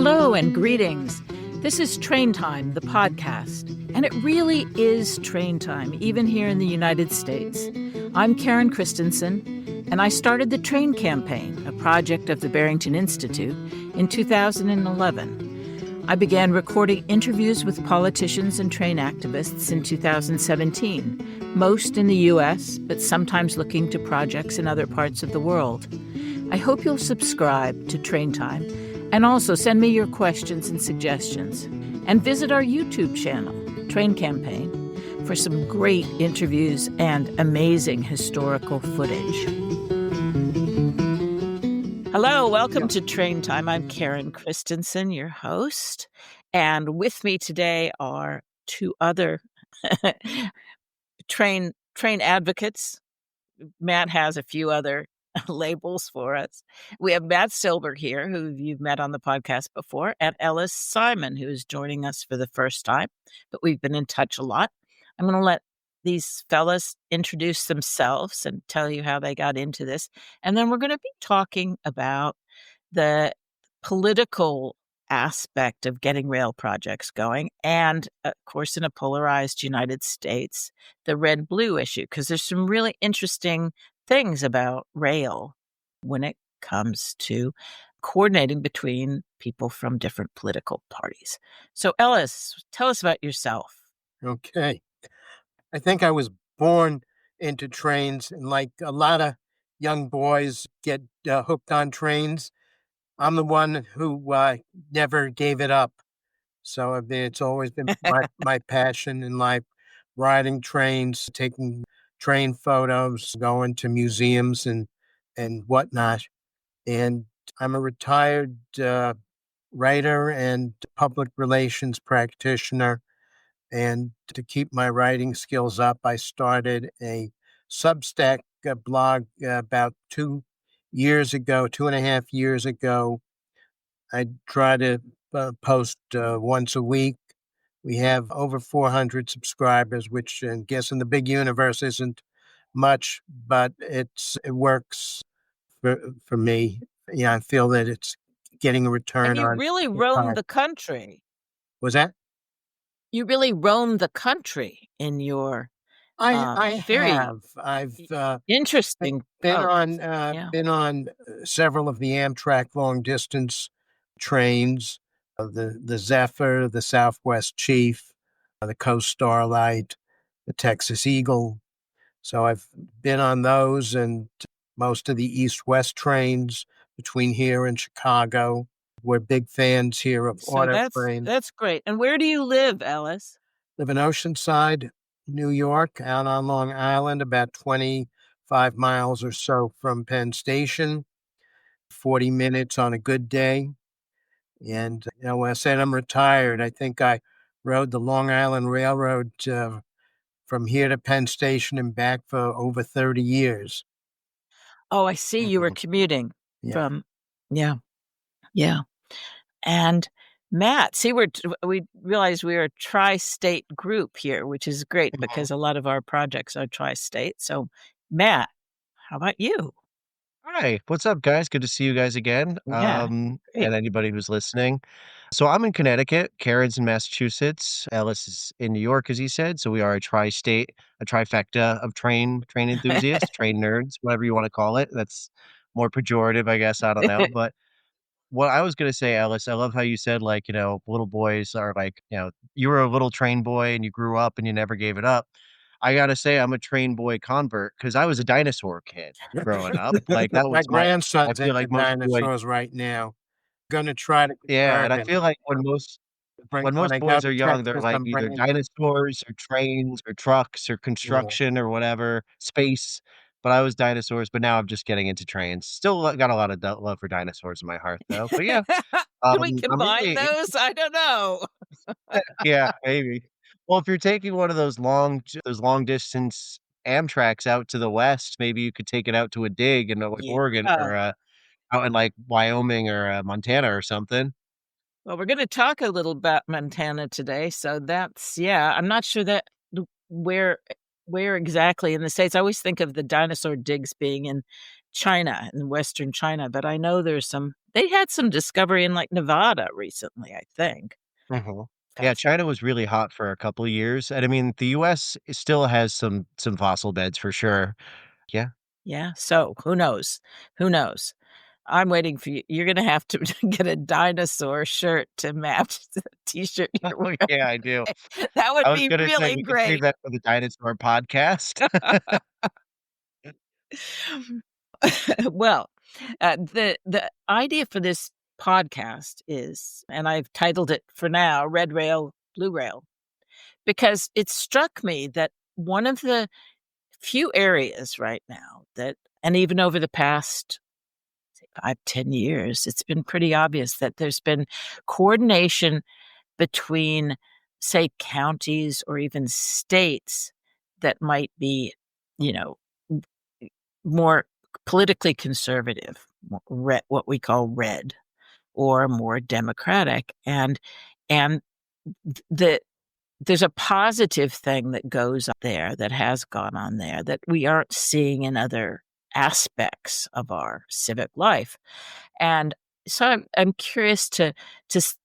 Hello and greetings. This is Train Time, the podcast, and it really is train time, even here in the United States. I'm Karen Christensen, and I started the Train Campaign, a project of the Barrington Institute, in 2011. I began recording interviews with politicians and train activists in 2017, most in the U.S., but sometimes looking to projects in other parts of the world. I hope you'll subscribe to Train Time and also send me your questions and suggestions. And visit our YouTube channel, Train Campaign, for some great interviews and amazing historical footage. Hello, welcome to Train Time. I'm Karen Christensen, your host. And with me today are two other train advocates. Matt has a few other labels for us. We have Matt Silber here, who you've met on the podcast before, and Ellis Simon, who is joining us for the first time, but we've been in touch a lot. I'm going to let these fellas introduce themselves and tell you how they got into this. And then we're going to be talking about the political aspect of getting rail projects going. And of course, in a polarized United States, the red-blue issue, because there's some really interesting things about rail when it comes to coordinating between people from different political parties. So Ellis, tell us about yourself. Okay. I think I was born into trains, and like a lot of young boys get hooked on trains. I'm the one who never gave it up. So it's always been my passion in life, riding trains, taking train photos, going to museums and whatnot. And I'm a retired writer and public relations practitioner. And to keep my writing skills up, I started a Substack blog about 2.5 years ago. I try to post once a week. We have over 400 subscribers, which I guess in the big universe isn't much, but it works for me. Yeah, I feel that it's getting a return And you really roamed the country. Was that? You really roamed the country in your I very have. I've interesting been posts. been on several of the Amtrak long distance trains, the Zephyr, the Southwest Chief, the Coast Starlight, the Texas Eagle. So I've been on those and most of the East-West trains between here and Chicago. We're big fans here of auto trains. That's great. And where do you live, Ellis? Live in Oceanside, New York, out on Long Island, about 25 miles or so from Penn Station, 40 minutes on a good day. And when I said I'm retired, I think I rode the Long Island Railroad from here to Penn Station and back for over 30 years. Oh, I see. You were commuting from, yeah. And Matt, see, we realized we're a tri-state group here, which is great because a lot of our projects are tri-state. So Matt, how about you? Hi, what's up, guys? Good to see you guys again. Yeah, And anybody who's listening. So I'm in Connecticut, Karen's in Massachusetts, Ellis is in New York, as he said. So we are a tri-state, a trifecta of train enthusiasts, train nerds, whatever you want to call it. That's more pejorative, I guess. I don't know. But what I was going to say, Ellis, I love how you said, like, little boys are like, you were a little train boy and you grew up and you never gave it up. I got to say, I'm a train boy convert because I was a dinosaur kid growing up. Like, that was my grandson's I feel into like most dinosaurs right now. Gonna try to yeah, and I convert feel like when when most I go boys to are young, they're Texas, like I'm either bringing dinosaurs or trains or trucks or construction or whatever, space. But I was dinosaurs, but now I'm just getting into trains. Still got a lot of love for dinosaurs in my heart, though. But yeah, Can we I'm combine really those? I don't know. yeah, maybe. Well, if you're taking one of those long distance Amtraks out to the west, maybe you could take it out to a dig in like Oregon or out in like Wyoming or Montana or something. Well, we're going to talk a little about Montana today. So I'm not sure that where exactly in the States. I always think of the dinosaur digs being in China and Western China, but I know they had some discovery in like Nevada recently, I think. Mhm. Yeah, Fascinating. China was really hot for a couple of years, and I mean, the US still has some fossil beds for sure. Yeah. Yeah. So who knows? Who knows? I'm waiting for you. You're gonna have to get a dinosaur shirt to match the t-shirt you're Oh, wearing. yeah, I do. That would I was be gonna say really we could save great. that for the dinosaur podcast. Well, the idea for this podcast is, and I've titled it for now, Red Rail, Blue Rail, because it struck me that one of the few areas right now that, and even over the past say 5, 10 years, it's been pretty obvious that there's been coordination between, say, counties or even states that might be, you know, more politically conservative, what we call red, or more democratic, and the there's a positive thing that goes on there, that has gone on there, that we aren't seeing in other aspects of our civic life. And so I'm curious to s-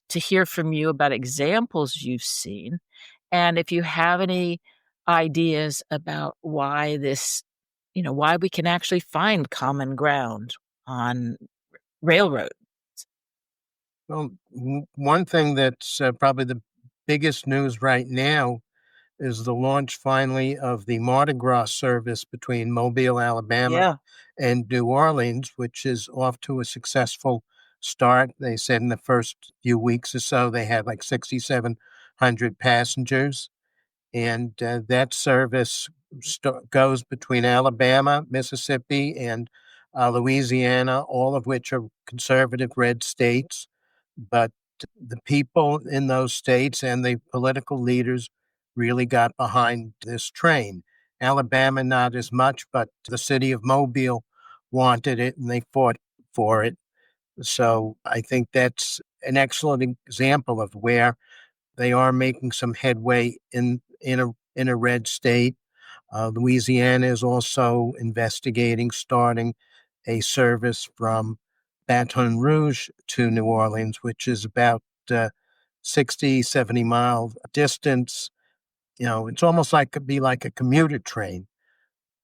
to hear from you about examples you've seen, and if you have any ideas about why why we can actually find common ground on railroad. Well, one thing that's probably the biggest news right now is the launch finally of the Mardi Gras service between Mobile, Alabama Yeah. and New Orleans, which is off to a successful start. They said in the first few weeks or so, they had like 6,700 passengers. And that service goes between Alabama, Mississippi, and Louisiana, all of which are conservative red states. But the people in those states and the political leaders really got behind this train. Alabama, not as much, but the city of Mobile wanted it and they fought for it. So I think that's an excellent example of where they are making some headway in a red state. Louisiana is also investigating starting a service from Baton Rouge to New Orleans, which is about 60, 70-mile distance. It's almost like could be like a commuter train,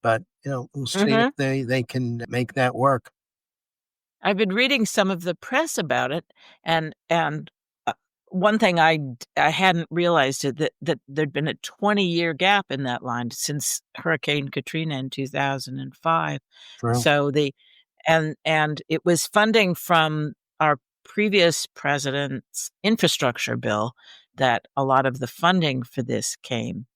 but we'll see if Mhm. they can make that work. I've been reading some of the press about it, and one thing I hadn't realized is that there'd been a 20-year gap in that line since Hurricane Katrina in 2005. True. So and it was funding from our previous president's infrastructure bill that a lot of the funding for this came.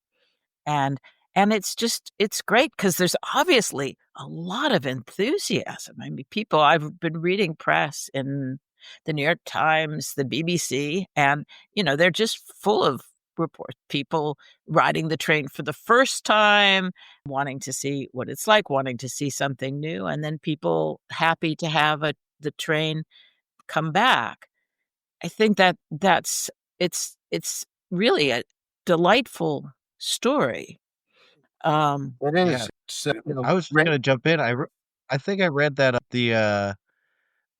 And it's great because there's obviously a lot of enthusiasm. I mean, people I've been reading press in the New York Times, the BBC, and, they're just full of reports. People riding the train for the first time, wanting to see what it's like, wanting to see something new, and then people happy to have the train come back. I think it's really a delightful story. Um, It Yeah. is. It's, I was just gonna jump in. I think I read that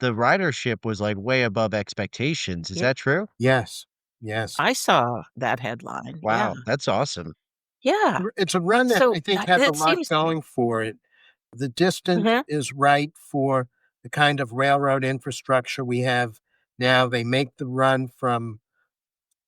the ridership was, like, way above expectations. Is yeah, that true? yes, yes. I saw that headline, yeah. Wow, that's awesome. Yeah, It's a run that so I think that has a that lot seems going for it. The distance Mhm, is right for the kind of railroad infrastructure we have now. They make the run from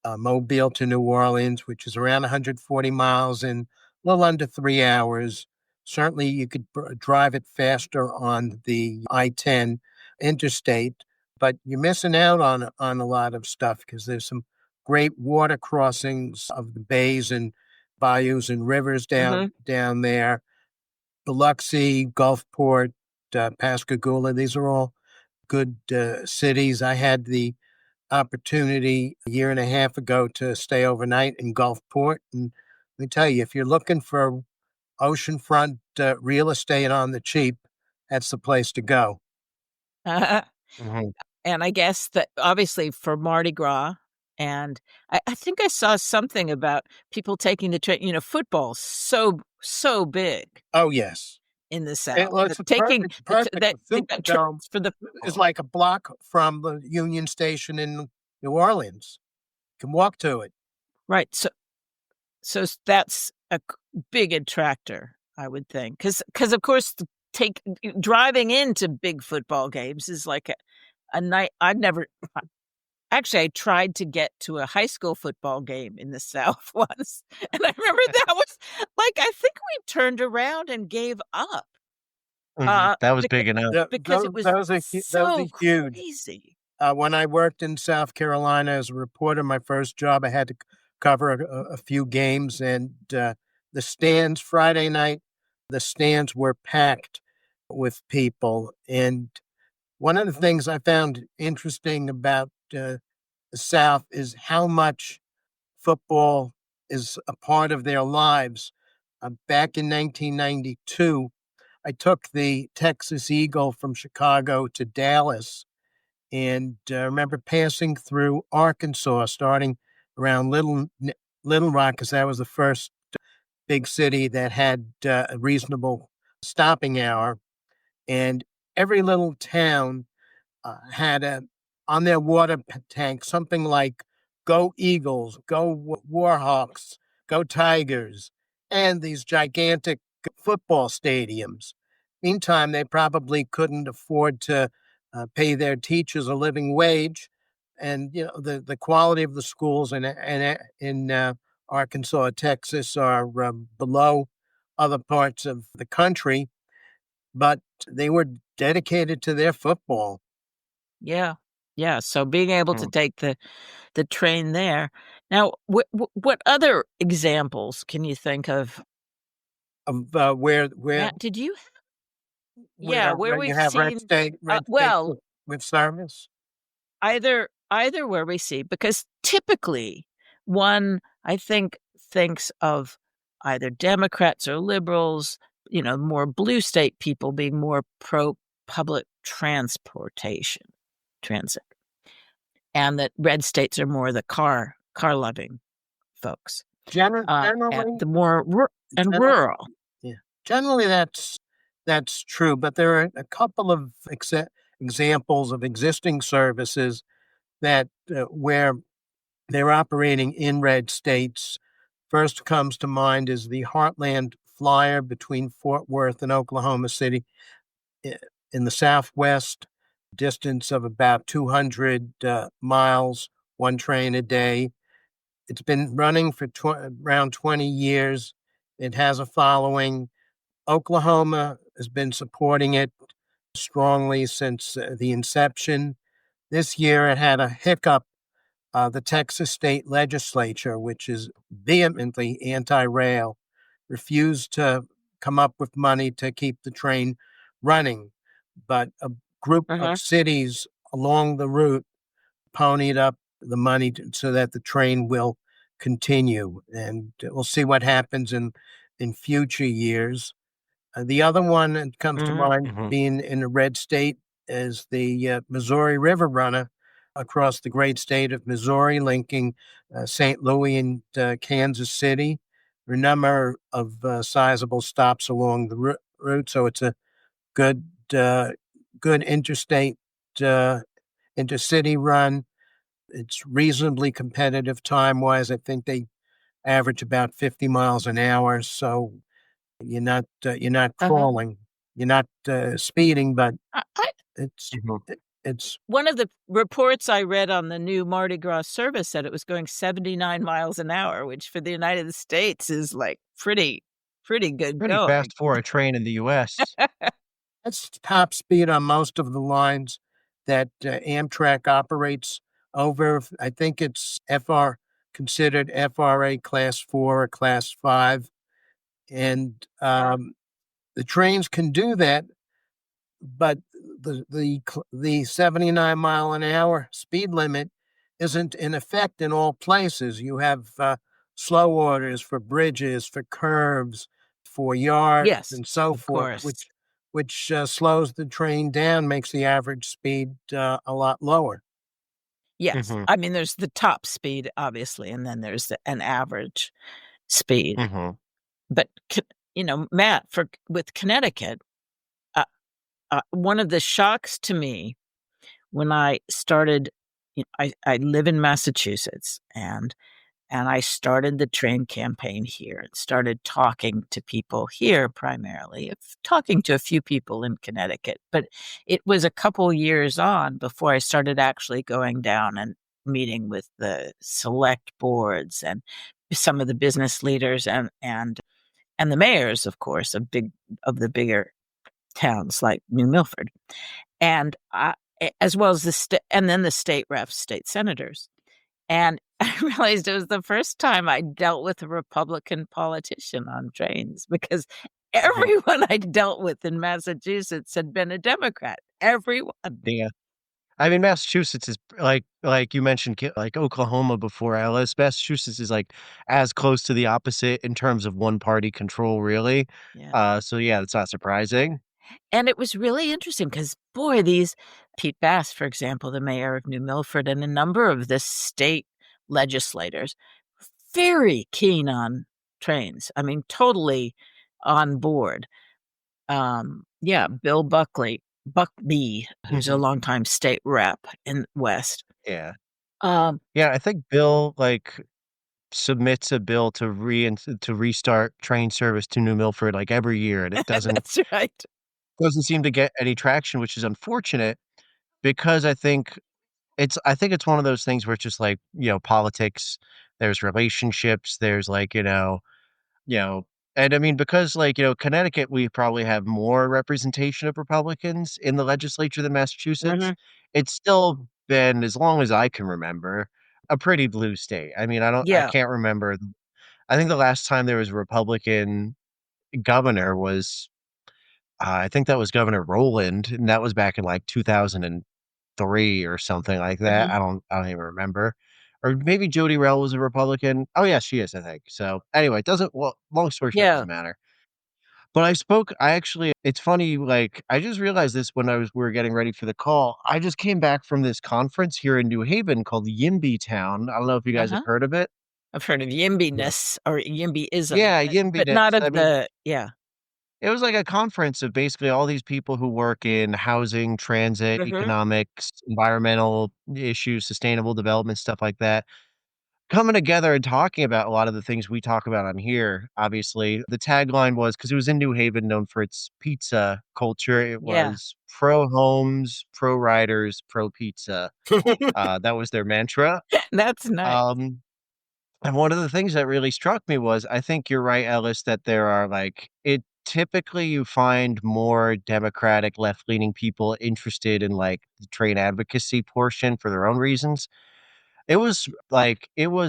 Mobile to New Orleans, which is around 140 miles in a little under 3 hours. Certainly, you could drive it faster on the I-10 interstate, but you're missing out on a lot of stuff because there's some great water crossings of the bays and bayous and rivers mhm. down there. Biloxi, Gulfport, Pascagoula, these are all good cities. I had the opportunity a year and a half ago to stay overnight in Gulfport. And let me tell you, if you're looking for oceanfront real estate on the cheap, that's the place to go. Mhm. And I guess that obviously for Mardi Gras, and I think I saw something about people taking the train. Football's so big. Oh, yes. in the South. Well, it's a Taking perfect. that The they got Superdome trains for the is football. like a block from the Union Station in New Orleans. You can walk to it. Right. So that's a big attractor, I would think, because of course driving into big football games is like a night. I've never actually. I tried to get to a high school football game in the South once, and I remember that was like I think we turned around and gave up. That was Because big enough. it was Those are so huge. crazy. When I worked in South Carolina as a reporter, my first job, I had to cover a few games, and the stands Friday night, the stands were packed with people. And one of the things I found interesting about the South is how much football is a part of their lives. Back in 1992, I took the Texas Eagle from Chicago to Dallas, and remember passing through Arkansas, starting around Little Rock, because that was the first big city that had a reasonable stopping hour, and every little town had on their water tank something like "Go Eagles," "Go Warhawks," "Go Tigers," and these gigantic football stadiums. Meantime, they probably couldn't afford to pay their teachers a living wage, and the quality of the schools in Arkansas, Texas, are below other parts of the country, but they were dedicated to their football. Yeah. Yeah, so being able to Mm. take the train there. Now, what other examples can you think of? Of where Matt, did you yeah, where you we've have seen red state well, with service. either where we see because typically one, I think, thinks of either Democrats or liberals, more blue state people being more pro public transit. And that red states are more the car loving folks, and Generally, the more and generally, rural. yeah, generally that's true. But there are a couple of examples of existing services that where they're operating in red states. First comes to mind is the Heartland Flyer between Fort Worth and Oklahoma City i- in the Southwest, distance of about 200 miles, one train a day. It's been running for around 20 years. It has a following. Oklahoma has been supporting it strongly since the inception. This year, it had a hiccup. The Texas state legislature, which is vehemently anti rail, refused to come up with money to keep the train running. But a group of Uh-huh. cities along the route ponied up the money so that the train will continue. And we'll see what happens in future years. The other one that comes to mind Mhm. being in a red state is the Missouri River Runner across the great state of Missouri, linking St. Louis and Kansas City. A number of sizable stops along the route, so it's a good, uh, good interstate, uh, intercity run. It's reasonably competitive time-wise. I think they average about 50 miles an hour, so you're not Uh-huh. crawling, you're not speeding, but I it's Mhm. it's one of the reports I read on the new Mardi Gras service said it was going 79 miles an hour, which for the United States is like pretty good Pretty going. fast for a train in the US. that's top speed on most of the lines that Amtrak operates over. I think it's considered FRA Class 4 or Class 5, and the trains can do that, but the 79 mile an hour speed limit isn't in effect in all places. You have slow orders for bridges, for curves, for yards, Yes, and so of forth, course. which slows the train down, makes the average speed a lot lower. Yes. Mhm. I mean, there's the top speed, obviously, and then there's an average speed. Mhm. But Matt, with Connecticut, uh, one of the shocks to me when I started, I live in Massachusetts, and I started the train campaign here and started talking to people here primarily, talking to a few people in Connecticut. But it was a couple years on before I started actually going down and meeting with the select boards and some of the business leaders and the mayors, of course, of the bigger towns like New Milford, and as well as and then the state reps, state senators. And I realized it was the first time I dealt with a Republican politician on trains because Mhm. everyone I dealt with in Massachusetts had been a Democrat. Everyone. Yeah. I mean, Massachusetts is like you mentioned, like Oklahoma before Ellis. Massachusetts is like as close to the opposite in terms of one party control, really. Yeah. So yeah, it's not surprising. And it was really interesting because, boy, these Pete Bass, for example, the mayor of New Milford, and a number of the state legislators, very keen on trains. I mean, totally on board. Yeah, Bill Buckby, who's a Mhm. longtime state rep in West. Yeah. Um, Yeah, I think Bill, like, submits a bill to restart train service to New Milford, like, every year, and it that's right. doesn't seem to get any traction, which is unfortunate because I think it's one of those things where it's just like, politics, there's relationships, there's, like, you know and I mean, because, like, Connecticut, we probably have more representation of Republicans in the legislature than Massachusetts. Mhm. It's still been, as long as I can remember, a pretty blue state. I mean, I Yeah. can't remember. I think the last time there was a Republican governor was, I think that was Governor Rowland, and that was back in, like, 2003 or something like that. Mhm. I don't even remember. Or maybe Jody Rell was a Republican. Oh, yeah, she is, I think. So, anyway, it doesn't well, long story short, Yeah. doesn't matter. But I actually it's funny, like, I just realized this when we were getting ready for the call. I just came back from this conference here in New Haven called YIMBY Town. I don't know if you guys have Uh-huh. heard of it? I've heard of Yeah. YIMBY-ness or YIMBYism, Yeah, but YIMBY. not I of mean, the yeah. it was like a conference of basically all these people who work in housing, transit, Mhm. economics, environmental issues, sustainable development, stuff like that, coming together and talking about a lot of the things we talk about on here. Obviously, the tagline was, because it was in New Haven, known for its pizza culture, it Yeah. was "Pro homes, pro riders, pro pizza." That was their mantra. That's nice. Um, and one of the things that really struck me was, I think you're right, Ellis, that there are, like, it typically you find more Democratic left-leaning people interested in, like, the trade advocacy portion for their own reasons. It was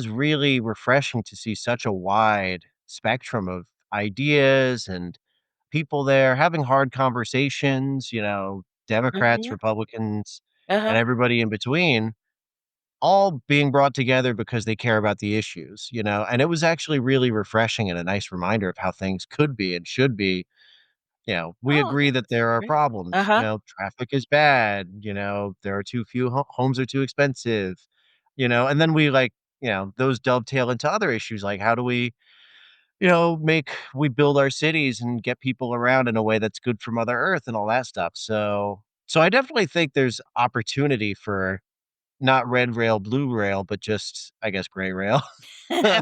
really refreshing to see such a wide spectrum of ideas and people there having hard conversations, Democrats, Mhm. Republicans, and Uh-huh. everybody in between, all being brought together because they care about the issues, and it was actually really refreshing and a nice reminder of how things could be and should be. We Oh, agree that that's there are great. problems. Uh-huh. Traffic is bad. There are too few homes are too expensive. And then those dovetail into other issues like how do we build our cities and get people around in a way that's good for Mother Earth and all that stuff. So I definitely think there's opportunity for not red rail, blue rail, but just I guess gray rail,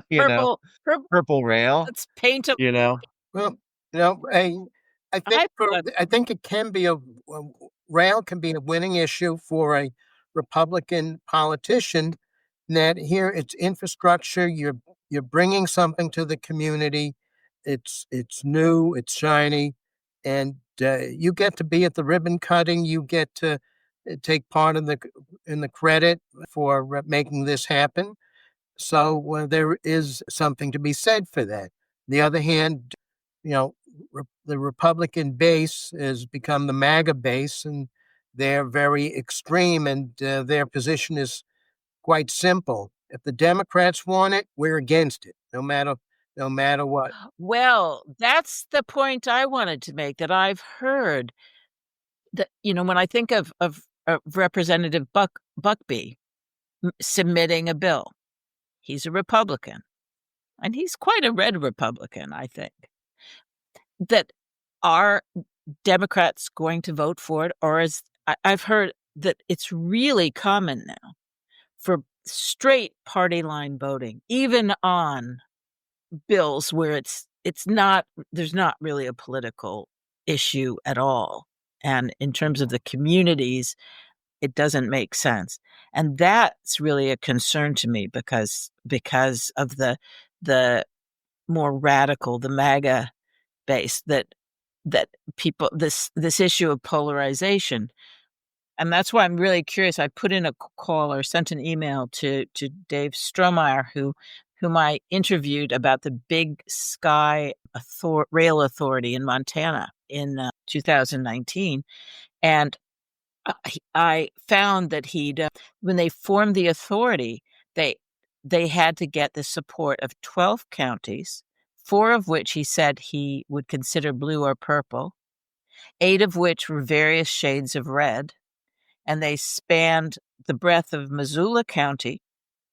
you know, Purple, purple rail, let's paint 'em. you know. Well, you know, I thought I think it can be rail can be a winning issue for a Republican politician. That here it's infrastructure. You're bringing something to the community. It's new. It's shiny, and you get to be at the ribbon cutting. You get to take part in the credit for making this happen. So there is something to be said for that. On the other hand, you know, the Republican base has become the MAGA base, and they're very extreme, and their position is quite simple. If the Democrats want it, we're against it, no matter what. well, that's the point I wanted to make, that I've heard that, when I think of Representative Buckby submitting a bill, he's a Republican, and he's quite a red Republican, I think. that are Democrats going to vote for it, or I've heard that it's really common now for straight party line voting, even on bills where it's not there's not really a political issue at all. And in terms of the communities, it doesn't make sense. And that's really a concern to me because of the more radical, the MAGA base that people this issue of polarization. And that's why I'm really curious. I put in a call or sent an email to Dave Strohmeyer, whom I interviewed about the Big Sky Rail Authority in Montana in 2019. And I found that when they formed the authority, they they had to get the support of 12 counties, 4 of which he said he would consider blue or purple, 8 of which were various shades of red, and they spanned the breadth of Missoula County,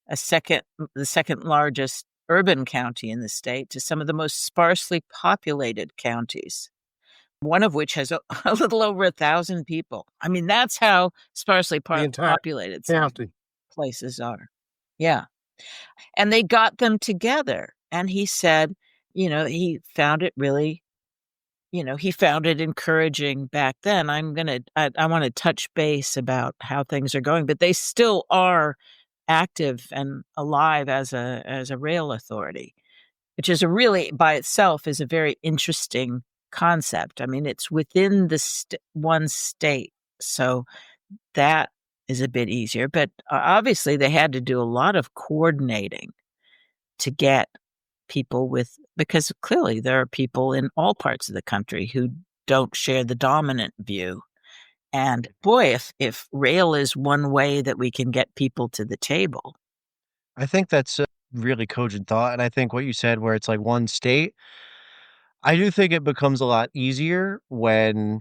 the second largest urban county in the state, to some of the most sparsely populated counties, one of which has a little over 1,000 people. I mean, that's how sparsely The entire populated some county. places are. Yeah. And they got them together. And he said, he found it really, he found it encouraging back then. I want to touch base about how things are going, but they still are active and alive as a rail authority, which is by itself is a very interesting concept. I mean, it's within one state, so that is a bit easier. But obviously, they had to do a lot of coordinating to get people because clearly there are people in all parts of the country who don't share the dominant view. And boy, if rail is one way that we can get people to the table. I think that's a really cogent thought, and I think what you said where it's like one state, I do think it becomes a lot easier when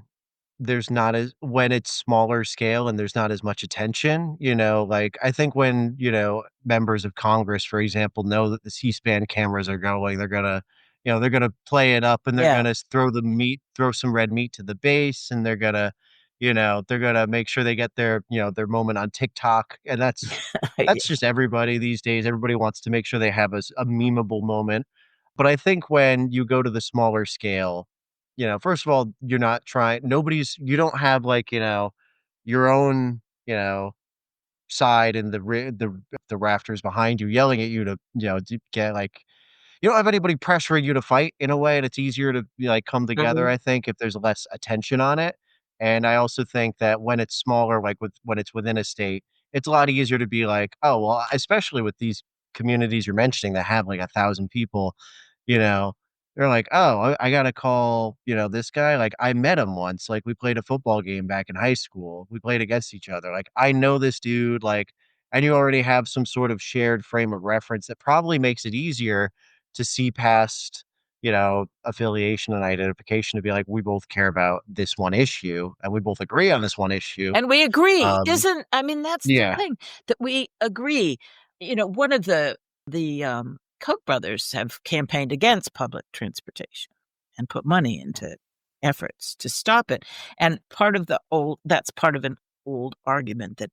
it's smaller scale and there's not as much attention, like, I think when, members of Congress, for example, know that the C-SPAN cameras are going, they're gonna play it up and they're Yeah. gonna throw some red meat to the base, and they're gonna make sure they get their moment on TikTok, and that's just everybody these days. Everybody wants to make sure they have a memeable moment. But I think when you go to the smaller scale, first of all, you're not trying you don't have, like, your own, side and the rafters behind you yelling at you to get, like, you don't have anybody pressuring you to fight in a way, and it's easier to, like, come together, Mhm. I think, if there's less attention on it. And I also think that when it's smaller, like, when it's within a state, it's a lot easier to be like, "Oh, well," especially with these communities you're mentioning that have, like, 1,000 people, you know, they're like, "Oh, I gotta call, this guy, like, I met him once, like, we played a football game back in high school. We played against each other. Like, I know this dude," like, and you already have some sort of shared frame of reference that probably makes it easier to see past, affiliation and identification to be like, we both care about this one issue and we both agree on this one issue. And we agree. Um, That's the yeah. thing, that we agree. One of the Koch brothers have campaigned against public transportation and put money into efforts to stop it. And that's part of an old argument that,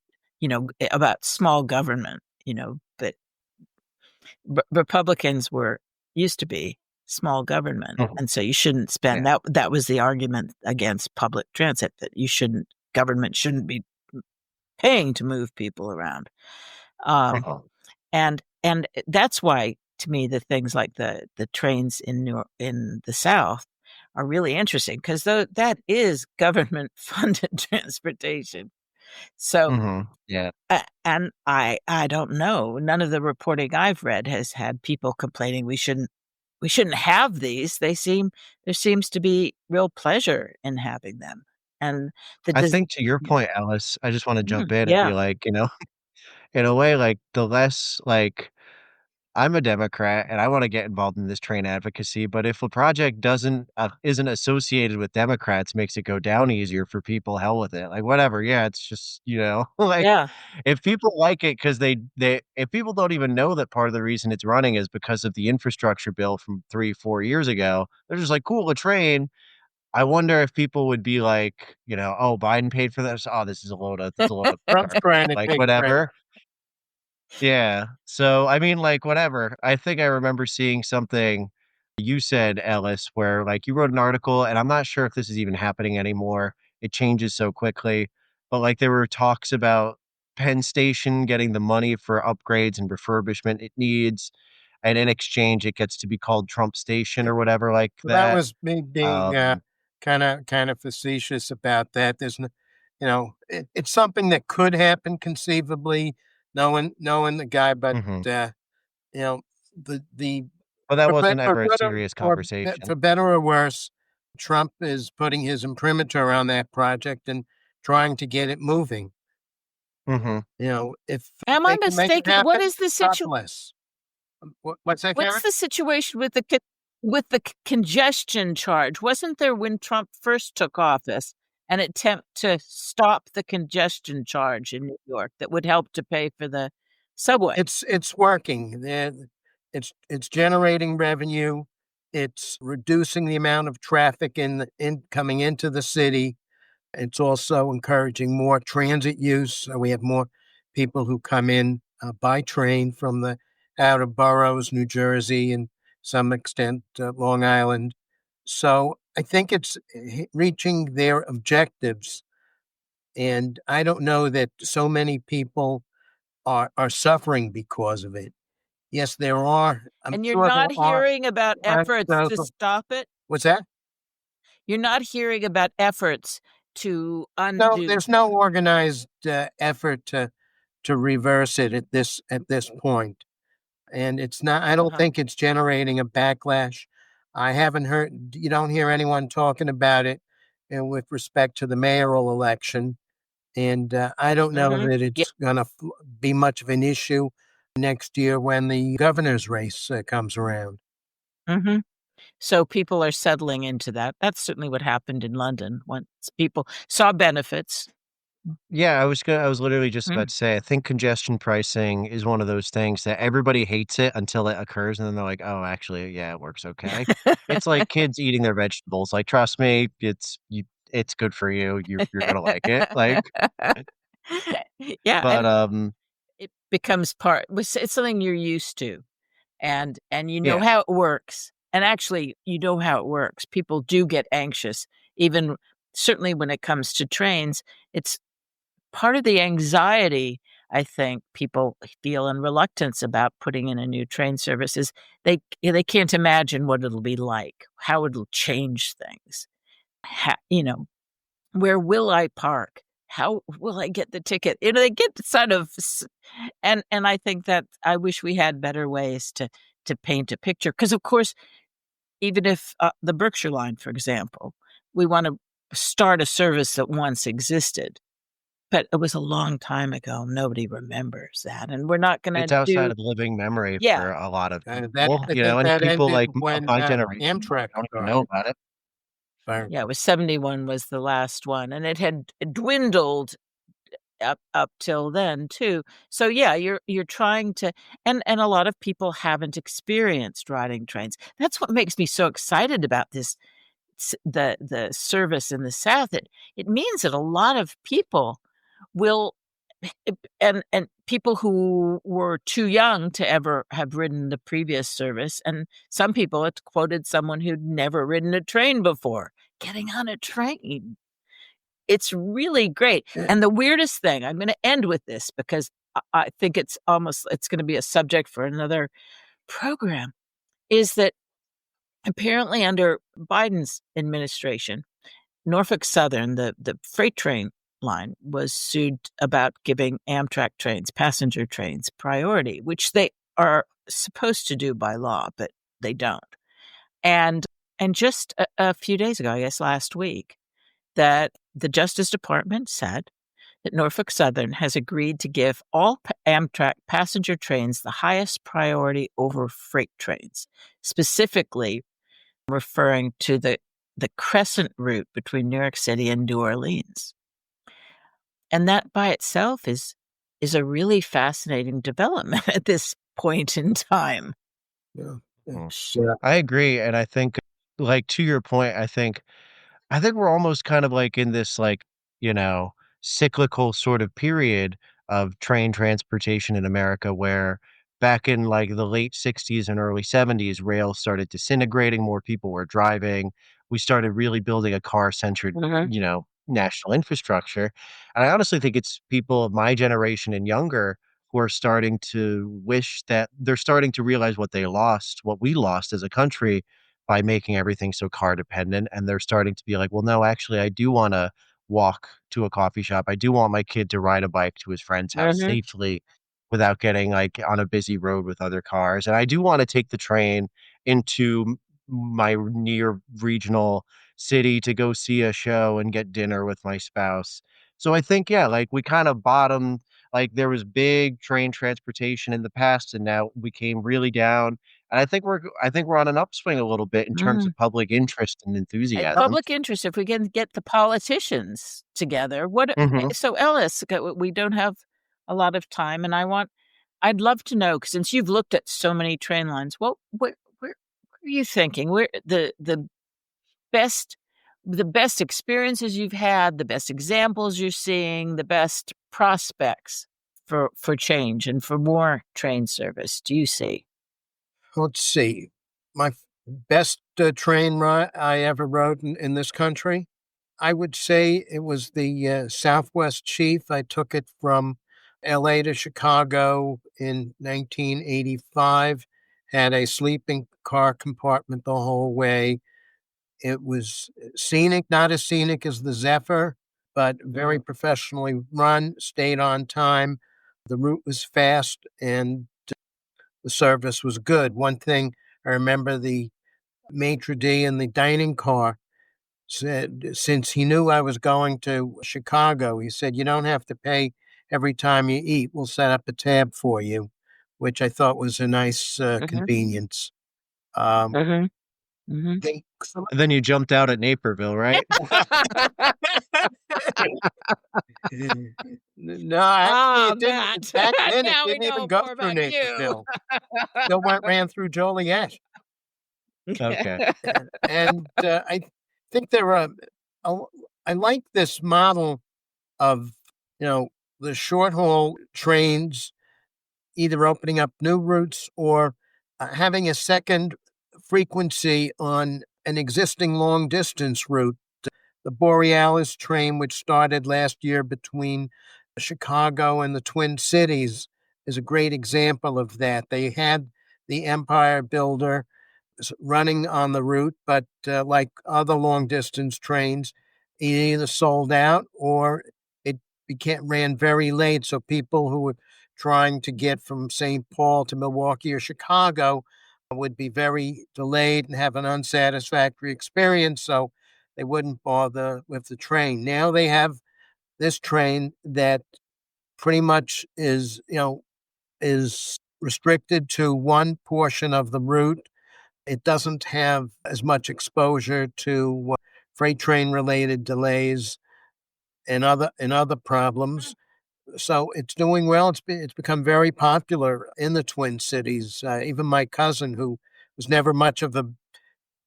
about small government, but Republicans used to be small government, Mhm. and so you shouldn't spend Yeah. that was the argument against public transit, that government shouldn't be paying to move people around. Um, Uh-huh. and that's why, to me, the things like the trains in the South are really interesting, because that is government funded transportation. So, Mhm. Yeah. and I don't know. None of the reporting I've read has had people complaining we shouldn't have these. There seems to be real pleasure in having them, and the I des- think to your point, Alice, I just want to jump in and be yeah. like, in a way, like the less like I'm a Democrat and I want to get involved in this train advocacy, but if a project isn't associated with Democrats, makes it go down easier for people, hell with it. Like whatever, yeah, it's just, like Yeah. if people like it because they if people don't even know that part of the reason it's running is because of the infrastructure bill from 3, 4 years ago, they're just like, cool, a train. I wonder if people would be like, oh, Biden paid for this. Oh, this is a load of Trump's garbage. trying to Like take credit. whatever. Yeah. So, I mean, like, whatever. I think I remember seeing something you said, Ellis, where like you wrote an article, and I'm not sure if this is even happening anymore. It changes so quickly. But like there were talks about Penn Station getting the money for upgrades and refurbishment it needs. And in exchange, it gets to be called Trump Station or whatever like So that that. was me being Um, kind of facetious about that. It's something that could happen conceivably, knowing the guy, but mhm. you know, the But that for, wasn't for ever a better serious or conversation. for better or worse, Trump is putting his imprimatur on that project and trying to get it moving. Mhm. If Am I they can make it mistaken? What happen, is the God situation? bless. What's that, What's Karen? the situation with the congestion charge? Wasn't there when Trump first took office an attempt to stop the congestion charge in New York that would help to pay for the subway? It's working. It's generating revenue. It's reducing the amount of traffic in coming into the city. It's also encouraging more transit use. So we have more people who come in by train from the outer boroughs, New Jersey, and some extent Long Island. So I think it's reaching their objectives. And I don't know that so many people are suffering because of it. Yes, there are. I'm And you're sure not there are. hearing about efforts to stop it? What's that? You're not hearing about efforts to No, undo. there's no organized effort to reverse it at this point, and it's not. I don't Uh-huh. think it's generating a backlash. I haven't heard. You don't hear anyone talking about it, with respect to the mayoral election, and I don't know Mhm. that Yeah. it's going to be much of an issue next year when the governor's race comes around. Mhm. So people are settling into that. That's certainly what happened in London once people saw benefits. Yeah, I was literally just about Mm. to say, I think congestion pricing is one of those things that everybody hates it until it occurs, and then they're like, "Oh, actually, yeah, it works okay." It's like kids eating their vegetables, like, trust me, it's good for you, you're gonna like it, like, Yeah, but, and it becomes it's something you're used to, and you know yeah, how it works, and actually, you know how it works. People do get anxious, even certainly when it comes to trains. It's part of the anxiety I think people feel and reluctance about putting in a new train service is they can't imagine what it'll be like, how it'll change things. Where will I park? How will I get the ticket? They get sort of and I think that I wish we had better ways to paint a picture because of course, even if, the Berkshire Line, for example, we wanna start a service that once existed. But it was a long time ago, nobody remembers that, and we're not gonna it's outside do. of living memory Yeah, for a lot of That people, I think and that people ended like of when my generation Amtrak don't even know started. about it. yeah, it was 71 was the last one, and it had dwindled up till then too. So, yeah, you're trying to and a lot of people haven't experienced riding trains. That's what makes me so excited about the service in the South. It means that a lot of people will and people who were too young to ever have ridden the previous service, and some people had quoted someone who'd never ridden a train before, getting on a train. It's really great, Eh, and the weirdest thing I'm gonna end with this because I think it's gonna be a subject for another program, is that apparently under Biden's administration Norfolk Southern, the freight train line, was sued about giving Amtrak trains, passenger trains, priority, which they are supposed to do by law, but they don't. And and just a few days ago, I guess last week, that the Justice Department said that Norfolk Southern has agreed to give all Amtrak passenger trains the highest priority over freight trains, specifically referring to the Crescent route between New York City and New Orleans. And that by itself is a really fascinating development at this point in time. Yeah. Mm. It's, I agree, and I think, like, to your point, I think we're almost kind of like in this like, you know, cyclical sort of period of train transportation in America where back in like the late 60s and early 70s, rail started disintegrating, more people were driving. We started really building a car-centered, Mhm. national infrastructure. And I honestly think it's people of my generation and younger who are starting to wish that they're starting to realize what they lost, what we lost as a country by making everything so car dependent, and they're starting to be like, "Well, no, actually, I do wanna walk to a coffee shop. I do want my kid to ride a bike to his friend's house Mhm. safely without getting, like, on a busy road with other cars, and I do wanna take the train into my near regional city to go see a show and get dinner with my spouse." So I think, yeah, like, we kind of bottomed like, there was big train transportation in the past, and now we came really down, and I think we're on an upswing a little bit in terms Mm. of public interest and enthusiasm. Public interest, if we can get the politicians together, Mhm. so Ellis, we don't have a lot of time, and I'd love to know, 'cause since you've looked at so many train lines, where are you thinking? Where best the best experiences you've had, the best examples you're seeing, the best prospects for change and for more train service do you see? let's see. My best train ride I ever rode in this country, I would say it was the Southwest Chief. I took it from LA to Chicago in 1985, had a sleeping car compartment the whole way. It was scenic, not as scenic as the Zephyr, but very professionally run, stayed on time. The route was fast and the service was good. One thing I remember, the maitre d' in the dining car said, since he knew I was going to Chicago, he said, "You don't have to pay every time you eat. We'll set up a tab for you," which I thought was a nice Mhm, convenience. Um, mhm, mhm. they, And then you jumped out at Naperville, right? no, actually, Ah, it didn't. Matt, Back then, it now we didn't even know go more through about you. Naperville. Still went ran through Joliet. Okay. And I think there are. a- I like this model of you know the short haul trains either opening up new routes or having a second frequency on an existing long distance route. The Borealis train, which started last year between Chicago and the Twin Cities, is a great example of that. They had the Empire Builder running on the route, but like other long distance trains, it either sold out or it became ran very late. So people who were trying to get from St. Paul to Milwaukee or Chicago would be very delayed and have an unsatisfactory experience. So they wouldn't bother with the train. Now they have this train that pretty much is restricted to one portion of the route. It doesn't have as much exposure to freight train related delays and other problems. So it's doing well. It's become very popular in the Twin Cities. Even my cousin, who was never much of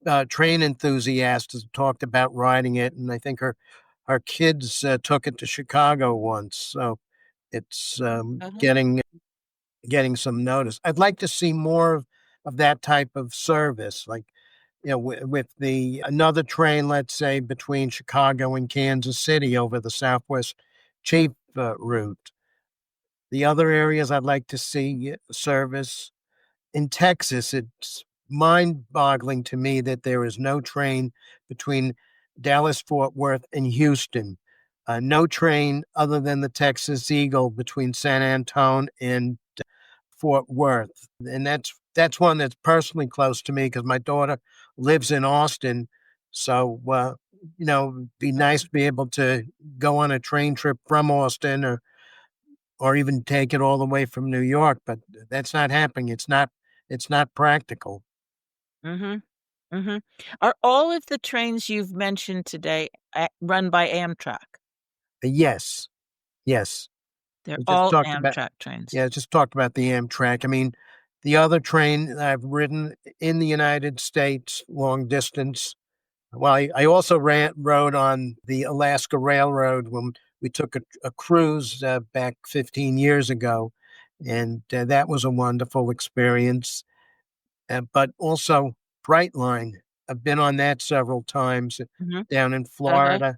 a train enthusiast, has talked about riding it, and I think her kids took it to Chicago once. So it's Uh-huh. getting some notice. I'd like to see more of that type of service, like with the another train, let's say between Chicago and Kansas City over the Southwest Chief route. The other areas I'd like to see service in Texas. It's mind-boggling to me that there is no train between Dallas Fort Worth and Houston. No train other than the Texas Eagle between San Antone and Fort Worth, and that's one that's personally close to me because my daughter lives in Austin. So, it'd be nice to be able to go on a train trip from Austin or even take it all the way from New York, but that's not happening. It's not practical. Mhm. Mhm. Are all of the trains you've mentioned today run by Amtrak? Yes, yes. They're We just all talked about Amtrak trains. Yeah, just talked about the Amtrak. I mean, the other train that I've ridden in the United States, long distance. Well, I also rode on the Alaska Railroad when we took a cruise back 15 years ago, and that was a wonderful experience. But also Brightline. I've been on that several times Mhm. down in Uh-huh. Florida.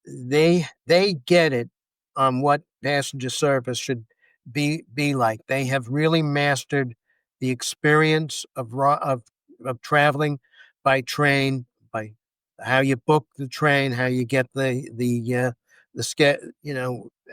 They get it on what passenger service should be like. They have really mastered the experience of traveling by train, by how you book the train, how you get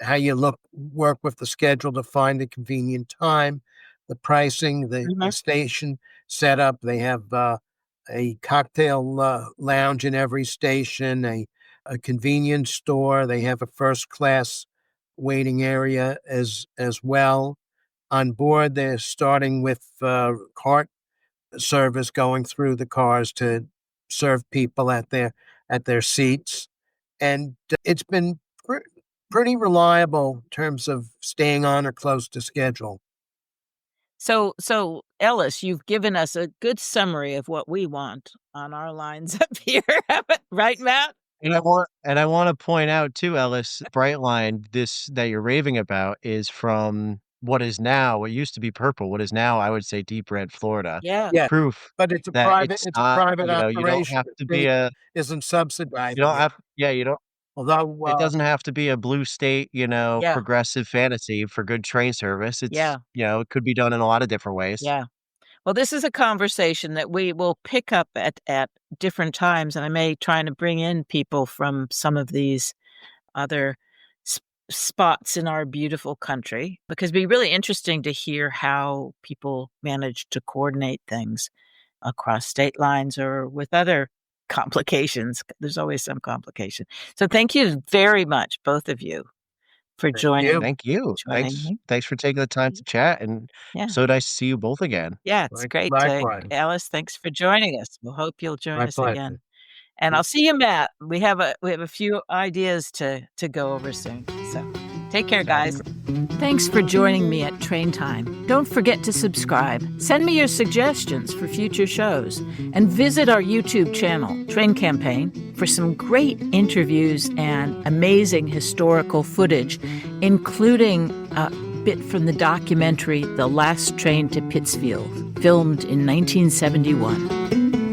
how you work with the schedule to find a convenient time, the pricing, the Mhm. station setup. They have a cocktail lounge in every station, a convenience store. They have a first class waiting area as well. On board, they're starting with cart service going through the cars to serve people at their seats, and it's been pretty reliable in terms of staying on or close to schedule. So, Ellis, you've given us a good summary of what we want on our lines up here, right, Matt? And I wanna point out too, Ellis, Brightline, this that you're raving about is from what used to be purple, what is now, I would say, deep red Florida. Yeah. Yeah, Proof but that it's it's a not, private you don't operation. have The to be state a isn't you subsidizing don't it. have yeah, you don't Although, it doesn't have to be a blue state, Yeah. progressive fantasy for good train service. Yeah. It could be done in a lot of different ways. Yeah. Well, this is a conversation that we will pick up at different times, and I may try to bring in people from some of these other s spots in our beautiful country, because it'd be really interesting to hear how people manage to coordinate things across state lines or with other complications. There's always some complication. So thank you very much, both of you, for thank you. Thank you. joining me. Thanks for taking the time to chat, and Yeah. so nice to see you both again. Yeah, it's great to Likewise, Alice, thanks for joining us. We'll hope you'll join my us pleasure. again. And I'll see you, Matt. We have a few ideas to go over soon. So take care, guys. Thanks for joining me at Train Time. Don't forget to subscribe. Send me your suggestions for future shows. And visit our YouTube channel, Train Campaign, for some great interviews and amazing historical footage, including a bit from the documentary The Last Train to Pittsfield, filmed in 1971.